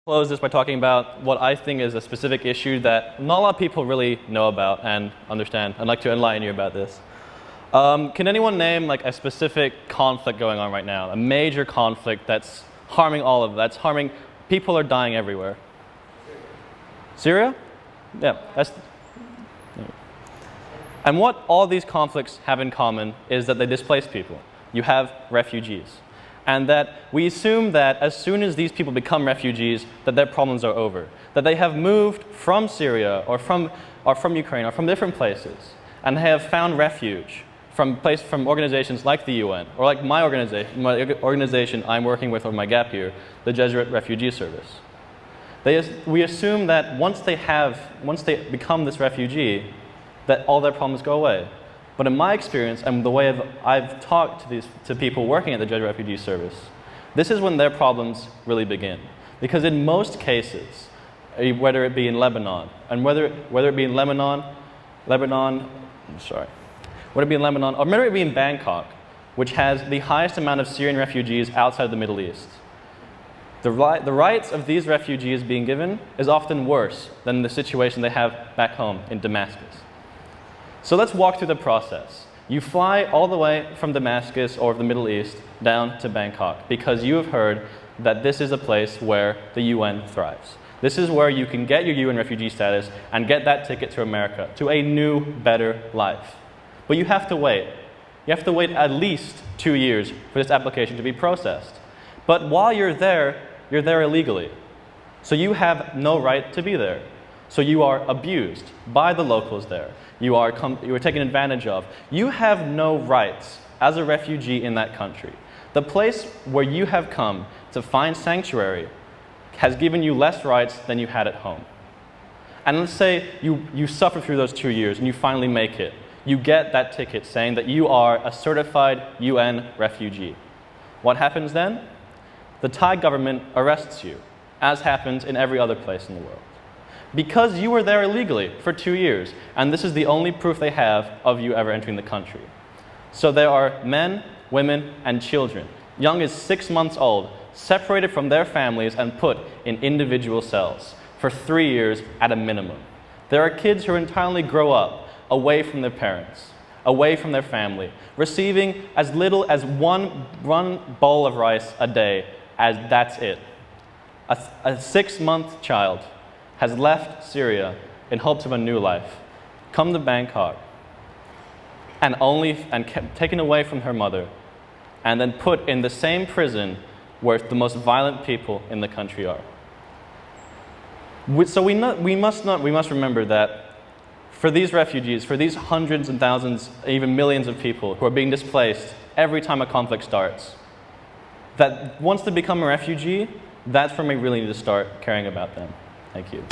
Close this by talking about what I think is a specific issue that not a lot of people really know about and understand. I'd like to enlighten you about this. Can anyone name like a specific conflict going on right now? A major conflict that's harming all of that's harming people are dying everywhere. Syria? Yeah. And what all these conflicts have in common is that they displace people. You have refugees. And that we assume that as soon as these people become refugees, that their problems are over. That they have moved from Syria or from Ukraine or from different places and have found refuge from organizations like the UN or like my organization I'm working with on my gap year, the Jesuit Refugee Service. We assume that once they become this refugee, that all their problems go away. But in my experience and the way I've talked to people working at the Jesuit Refugee Service, this is when their problems really begin. Because in most cases, whether it be in Lebanon, and whether it be in Lebanon, or whether it be in Bangkok, which has the highest amount of Syrian refugees outside of the Middle East, the rights of these refugees being given is often worse than the situation they have back home in Damascus. So let's walk through the process. You fly all the way from Damascus or the Middle East down to Bangkok because you have heard that this is a place where the UN thrives. This is where you can get your UN refugee status and get that ticket to America, to a new, better life. But you have to wait. You have to wait at least 2 years for this application to be processed. But while you're there illegally. So you have no right to be there. So you are abused by the locals there. You are taken advantage of. You have no rights as a refugee in that country. The place where you have come to find sanctuary has given you less rights than you had at home. And let's say you suffer through those 2 years and you finally make it. You get that ticket saying that you are a certified UN refugee. What happens then? The Thai government arrests you, as happens in every other place in the world. Because you were there illegally for 2 years, and this is the only proof they have of you ever entering the country. So there are men, women, and children, young as 6 months old, separated from their families and put in individual cells for 3 years at a minimum. There are kids who entirely grow up away from their parents, away from their family, receiving as little as one bowl of rice a day, as that's it. A 6-month child has left Syria in hopes of a new life, come to Bangkok, and taken away from her mother, and then put in the same prison where the most violent people in the country are. So we must remember that for these refugees, for these hundreds and thousands, even millions of people who are being displaced every time a conflict starts, that once they become a refugee, that's when we really need to start caring about them. Thank you.